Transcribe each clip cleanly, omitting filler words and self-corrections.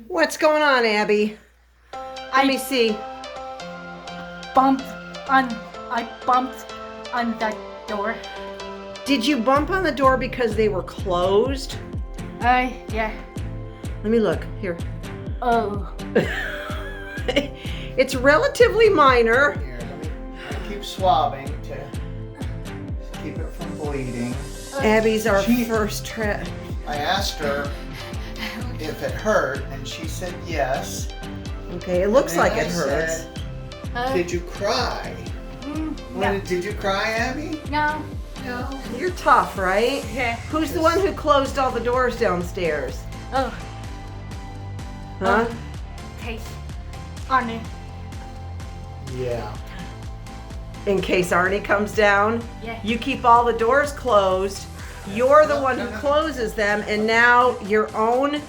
What's going on, Abby? Let me see. bumped I bumped on the door. Did you bump on the door because they were closed? Yeah. Let me look. Here. Oh. It's relatively minor. Here, let me keep swabbing to keep it from bleeding. Abby's our She- first trip. I asked her if it hurt, and she said yes. Okay, it looks And like then it I hurts. said, did you cry? No. Did you cry, Abby? No. No. You're tough, right? Yeah. Who's the one who closed all the doors downstairs? Oh. Huh? Taste on it. Yeah. In case Arnie comes down, Yeah. you keep all the doors closed. You're the one who closes them, and now your own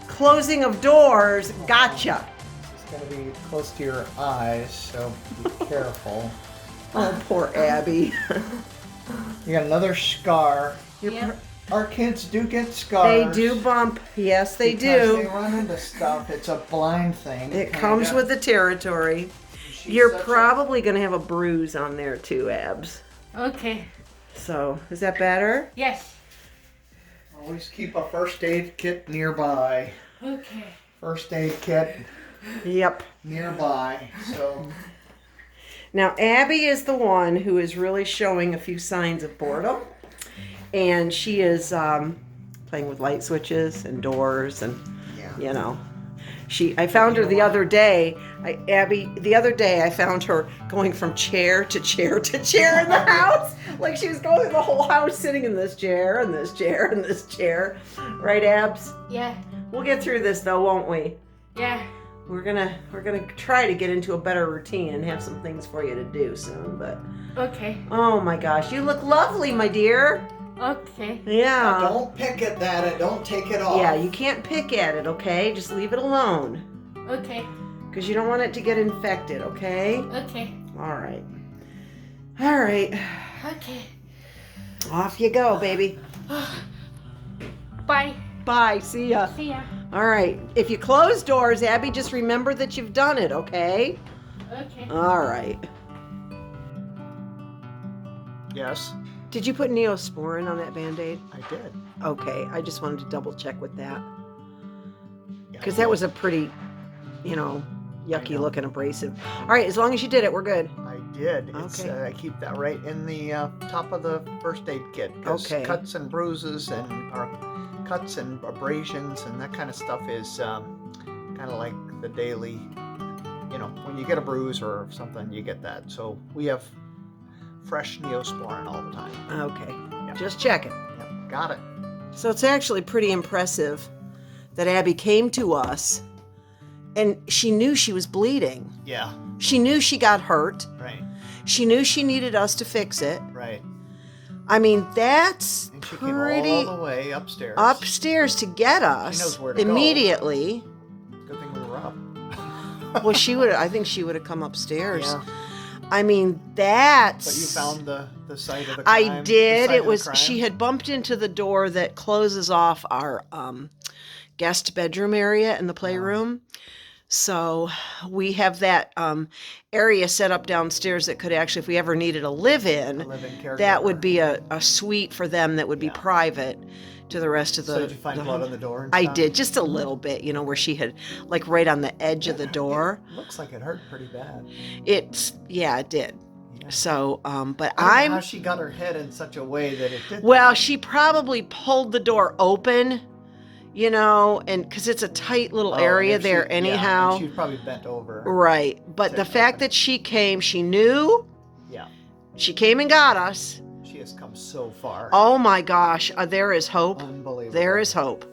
closing of doors gotcha. It's gonna be close to your eyes, so be careful. Oh, poor Abby. You got another scar. Yeah. Our kids do get They scars. do bump. Yes, they because They do. run into stuff. It's a blind thing. It comes kinda. with the territory. She's You're such a- probably going to have a bruise on there too, Abs. Okay. So, is that better? Yes. Always keep a first aid kit nearby. Okay. First aid kit Yep. nearby. So Now, Abby is the one who is really showing a few signs of boredom. And she is playing with light switches and doors and, yeah. you know. I found her the other day. The other day I found her going from chair to chair to chair in the house. Like she was going through the whole house sitting in this chair and this chair and this chair. Right, Abs? Yeah. We'll get through this though, won't we? Yeah. We're gonna try to get into a better routine and have some things for you to do soon, but Okay. oh my gosh, you look lovely, my dear. Okay. Yeah. Don't pick at that and don't take it off. Yeah, you can't pick at it, okay? Just leave it alone. Okay. Because you don't want it to get infected, okay? Okay. All right. All right. Okay. Off you go, baby. Bye. Bye. See ya. See ya. All right. If you close doors, Abby, just remember that you've done it, okay? Okay. All right. Yes, Did you put Neosporin on that Band-Aid? I did. Okay. I just wanted to double check with that. Yeah, Because I that did. was a pretty, yucky know. looking abrasive. All right. As long as you did it, we're good. I did. It's, Okay. I keep that right in the top of the first aid kit. 'Cause Okay. Cuts and bruises and cuts and abrasions and that kind of stuff is kind of like the daily. When you get a bruise or something, you get that. So we have fresh Neosporin all the time. Okay. Yep. Just checking. Yep, got it. So it's actually pretty impressive that Abby came to us and she knew she was bleeding. Yeah. She knew she got hurt. Right. She knew she needed us to fix it. Right. I mean, that's And she came pretty all the way upstairs. upstairs to get us knows where to go. immediately. Good thing we were up. Well, I think she would have come upstairs. Yeah. I mean, that's. But you found the site of the crime. I did. the site It of the was. crime? She had bumped into the door that closes off our guest bedroom area in the playroom. So we have that area set up downstairs that could actually, if we ever needed a live-in, A live-in caregiver. that would be a suite for them that would be Yeah. private to the rest of the. So did you find the blood home. on the door? And I stuff? did, just a little bit, where she had, like right on the edge of the door. Looks like it hurt pretty bad. It did. Yeah. So, but I don't know I'm. how she got her head in such a way that it did. Well, she probably pulled the door open, and because it's a tight little area and there yeah, and anyhow. she was probably bent over. Right. But to the fact open. that she came, she knew, Yeah. she came and got us. She has come so far. Oh my gosh, there is hope. Unbelievable. There is hope.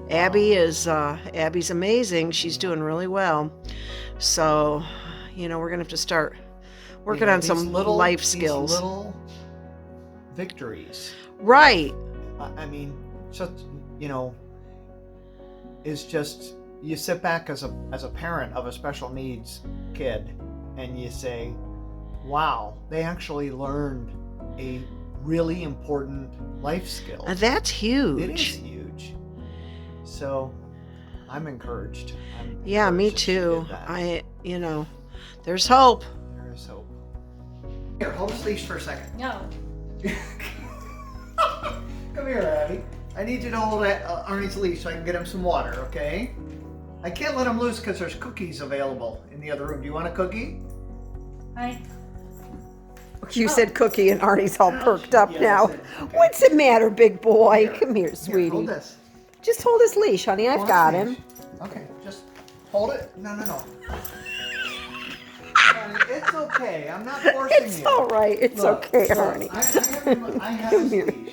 Abby's amazing. She's doing really well. So, we're going to have to start working on These some life skills. These little victories. Right. I mean, just is just you sit back as a parent of a special needs kid, and you say, "Wow, they actually learned a really important life skill." That's huge. It is huge. So, I'm encouraged. Yeah, me encouraged that she too. did that. There's hope. There is hope. Here, hold this leash for a second. No. Come here, Abby. I need you to hold Arnie's leash so I can get him some water, okay? I can't let him loose because there's cookies available in the other room. Do you want a cookie? Hi. You said cookie and Arnie's all perked up Yes, now. I said, okay. What's the matter, big boy? Come here, Here, sweetie. hold this. Just hold his leash, honey. I've Hold got his him. leash. Okay, just hold it. No. Arnie, it's okay. I'm not forcing It's you. all right. It's okay, Arnie. I have his leash.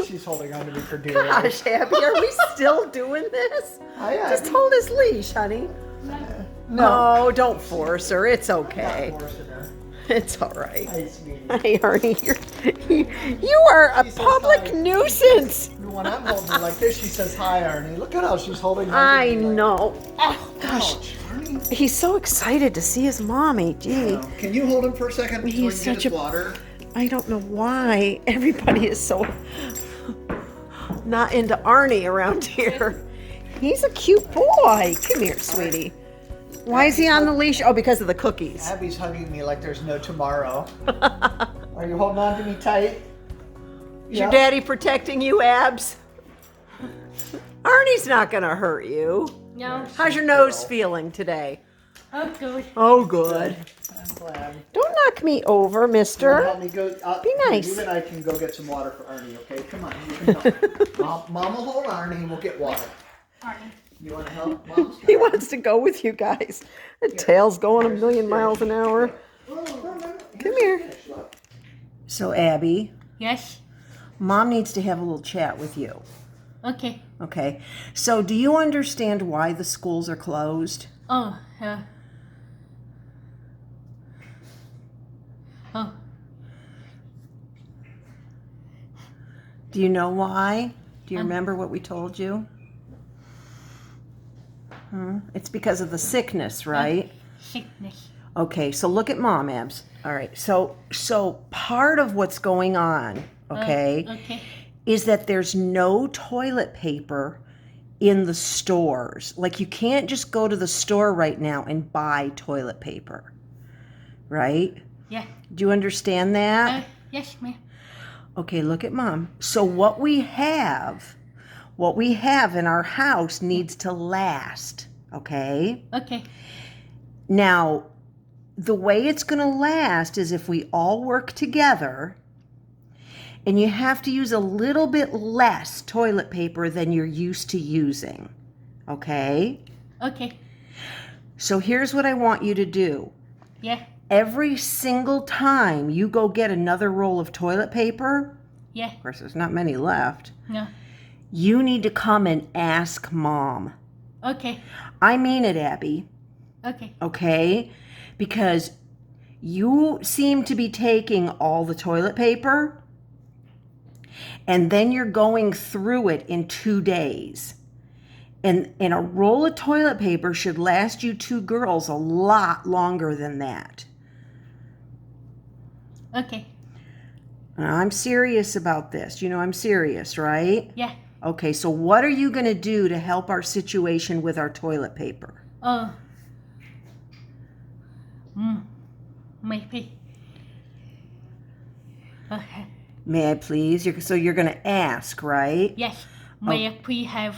She's holding on to me for dear life. Gosh, Abby, are we still doing this? Hi, Just Abby. hold his leash, honey. No, don't force her. It's Not okay. forcing her. It's all right. Hi, sweetie. Hey, Arnie, you are a She says public hi. nuisance. When I'm holding her like this, she says, "Hi, Arnie." Look at how she's holding on to I me like, know. Oh, gosh. Ouch, Arnie. He's so excited to see his mommy. Gee, Can you hold him for a second so He's we can get such his a- water? I don't know why everybody is so not into Arnie around here. He's a cute boy. Come here, sweetie. Why is he on the leash? Oh, because of the cookies. Abby's hugging me like there's no tomorrow. Are you holding on to me tight? Is your daddy protecting you, Abs? Arnie's not gonna hurt you. No. How's your nose feeling today? Oh, good. Oh, good. I'm glad. Don't knock me over, mister. Help me go. Be nice. You and I can go get some water for Arnie, okay? Come on. You can help. Mom will hold Arnie and we'll get water. Arnie. You want to help? Mom's He wants to go with you guys. The tail's going a million miles an hour. Come here. So, Abby, Yes. Mom needs to have a little chat with you. Okay. Okay. So, do you understand why the schools are closed? Oh, Do you know why? Do you remember what we told you? It's because of the sickness, right? sickness. Okay, so look at Mom, Abs. All right. So part of what's going on, okay, Okay. is that there's no toilet paper in the stores. Like, you can't just go to the store right now and buy toilet paper. Right? Yeah. Do you understand that? Yes, ma'am. Okay, look at Mom. So what we have in our house needs to last, okay? Okay. Now, the way it's going to last is if we all work together, and you have to use a little bit less toilet paper than you're used to using, okay? Okay. So here's what I want you to do. Yeah. Every single time you go get another roll of toilet paper, Yeah. of course there's not many left, No. you need to come and ask Mom. Okay. I mean it, Abby, Okay. okay? Because you seem to be taking all the toilet paper and then you're going through it in 2 days. And a roll of toilet paper should last you two girls a lot longer than that. Okay. I'm serious about this. You know I'm serious, right? Yeah. Okay, so what are you going to do to help our situation with our toilet paper? Oh. Maybe. Okay. May I please? So you're going to ask, right? Yes. May I please have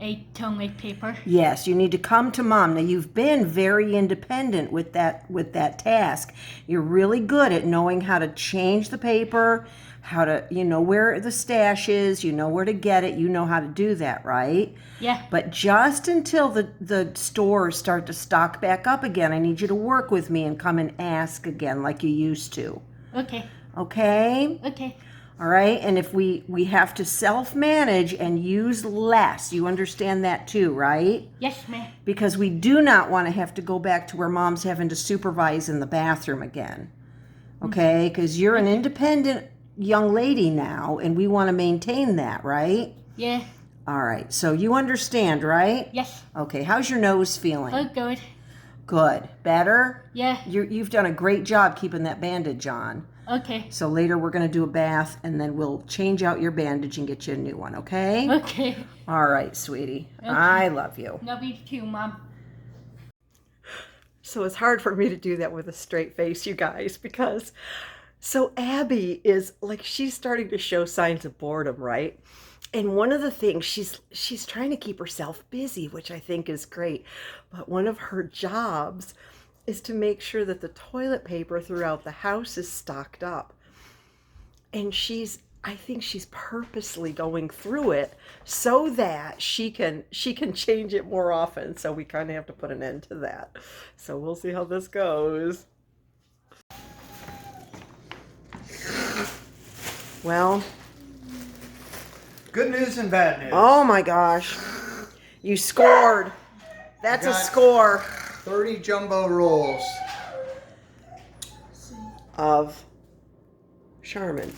a toilet paper? Yes, you need to come to Mom. Now, you've been very independent with that task. You're really good at knowing how to change the paper, how to, you know where the stash is, you know where to get it, you know how to do that, right? Yeah. But just until the stores start to stock back up again, I need you to work with me and come and ask again like you used to. Okay. Okay? Okay. All right? And if we have to self-manage and use less, you understand that too, right? Yes, ma'am. Because we do not want to have to go back to where Mom's having to supervise in the bathroom again. Okay? Because you're an independent young lady now, and we want to maintain that, right? Yeah. All right. So you understand, right? Yes. Okay. How's your nose feeling? Oh, good. Good. Better? Yeah. You've done a great job keeping that bandage on. Okay. So later we're going to do a bath, and then we'll change out your bandage and get you a new one, okay? Okay. All right, sweetie. Okay. I love you. Love you too, Mom. So it's hard for me to do that with a straight face, you guys, because so Abby is like, she's starting to show signs of boredom, right? And one of the things, she's trying to keep herself busy, which I think is great. But one of her jobs is to make sure that the toilet paper throughout the house is stocked up. And I think she's purposely going through it so that she can change it more often. So we kind of have to put an end to that. So we'll see how this goes. Well, Good news and bad news. oh my gosh. You scored. That's a score 30 jumbo rolls. of Charmin.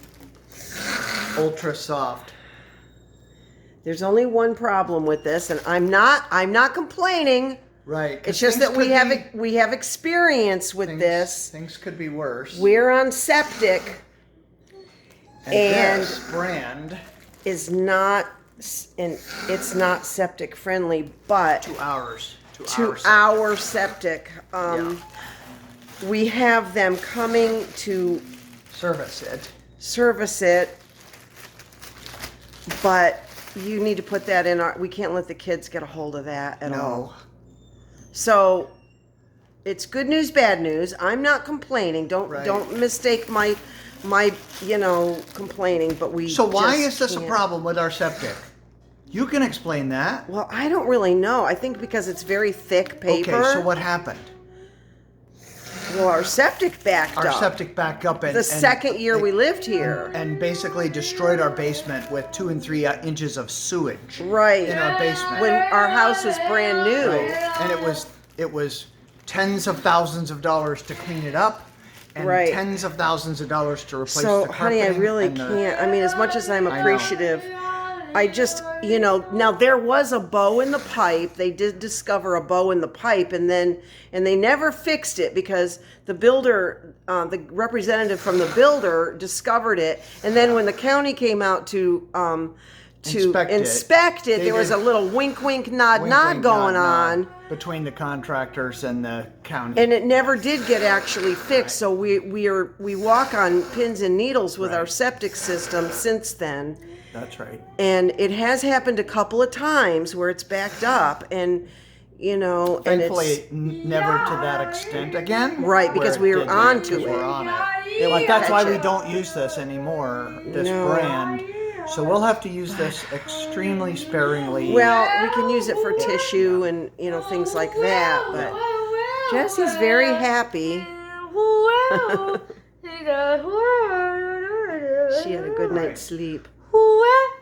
Ultra soft. There's only one problem with this, and I'm not complaining. Right. 'cause It's just things that could we have experience with this. Things could be worse. We're on Septic, and this brand is not, and it's not septic friendly, but to ours. to our septic. We have them coming to service it, but you need to put that in we can't let the kids get a hold of that at all. So it's good news, bad news. I'm not complaining. Don't mistake my complaining, but we So why just is this a can't. problem with our septic? You can explain that. Well, I don't really know. I think because it's very thick paper. Okay, so what happened? Well, our septic backed up. Our septic backed up and The second year we lived here. and basically destroyed our basement with 2 and 3 inches of sewage Right. in our basement. When our house was brand new. Right. And it was tens of thousands of dollars to clean it up, and Right. tens of thousands of dollars to replace So, the carpeting. honey, I really and the- can't. I mean, as much as I'm know. appreciative, I just, now there was a bow in the pipe. They did discover a bow in the pipe, and they never fixed it because the builder, the representative from the builder discovered it. And then when the county came out to inspect it, They there was did- a little wink, nod, Wink, nod wink, going nod, on. nod between the contractors and the county. And it never did get actually fixed. So we walk on pins and needles with our septic system since then. That's right. And it has happened a couple of times where it's backed up, and and Thankfully, it's never to that extent again. Right, because where it we were did onto because it. We're on it. It Like would that's why catch we it. don't use this anymore. This No. brand. So we'll have to use this extremely sparingly. well, we can use it for tissue and things like that. But Jessie's very happy. She had a good night's sleep.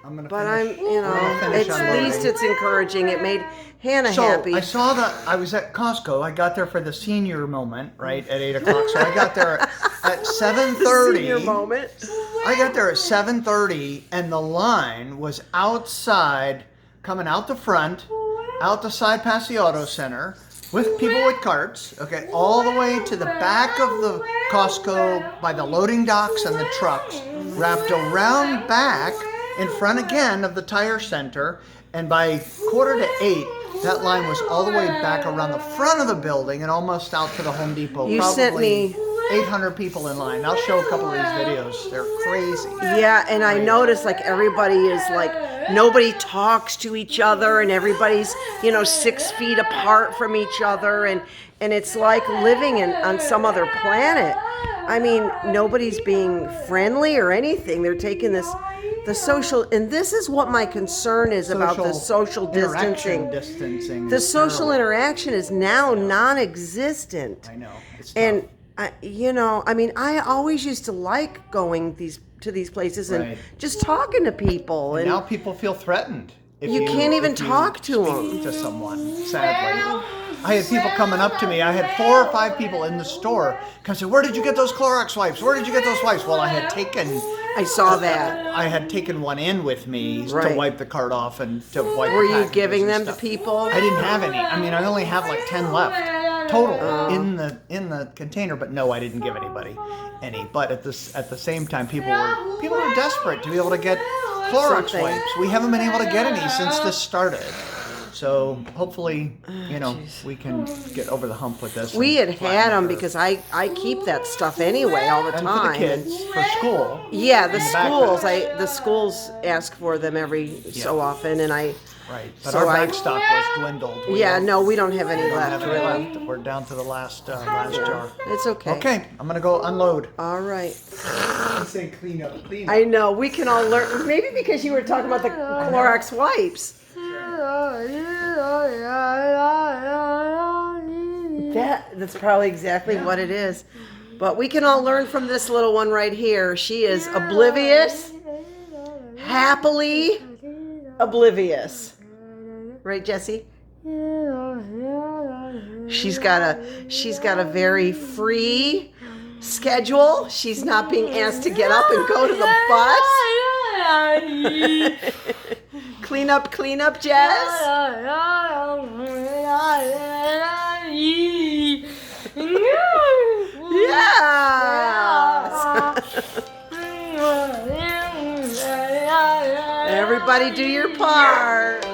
I'm gonna But finish. at unloading. least it's encouraging. It made Hannah So happy. I saw that I was at Costco. I got there for the senior moment, right at 8:00. So I got there at 7:30. Senior moment. I got there at 7:30, and the line was outside, coming out the front, out the side past the auto center, with people with carts. Okay, all the way to the back of the Costco by the loading docks and the trucks, wrapped around back in front again of the tire center, and by 7:45, that line was all the way back around the front of the building and almost out to the Home Depot. You Probably sent me 800 people in line. I'll show a couple of these videos. They're crazy. Yeah, and I noticed like everybody is like, nobody talks to each other, and everybody's 6 feet apart from each other, and it's like living on some other planet. I mean, nobody's being friendly or anything. They're taking the social, and this is what my concern is about the social interaction distancing. distancing. The is social terrible. interaction is now non-existent. I know. It's And tough. I always used to like going to these places and Right. just talking to people. And now people feel threatened. If You can't even if you talk to speak 'em. to someone, sadly. I had people coming up to me. I had 4 or 5 people in the store come say, "Where did you get those Clorox wipes? Where did you get those wipes?" Well, I had saw that. taken one in with me to Right. wipe the cart off and to wipe. Were the you packages giving and them to stuff. people? I didn't have any. I mean, I only have like 10 left. total in the container, but no, I didn't give anybody any. But at the same time, people were desperate to be able to get Clorox Something. wipes. We haven't been able to get any since this started. So hopefully, we can get over the hump with this. We and had flatten them the curve. because I keep that stuff anyway all the And time. for the kids, for school. Yeah, the in the schools. backpack. The schools ask for them every so often, and I. Right, but So our I- back stock was dwindled. We Yeah, don't- no, we don't have any we don't left have any really. left. We're down to the last jar. It's okay. Okay, I'm gonna go unload. All right. I say clean up. I know we can all learn. Maybe because you were talking about the Clorox wipes. That's probably exactly what it is. But we can all learn from this little one right here. She is oblivious, happily oblivious. Right, Jessie? She's got a very free schedule. She's not being asked to get up and go to the bus. Clean up, Jess. Yes. Everybody do your part.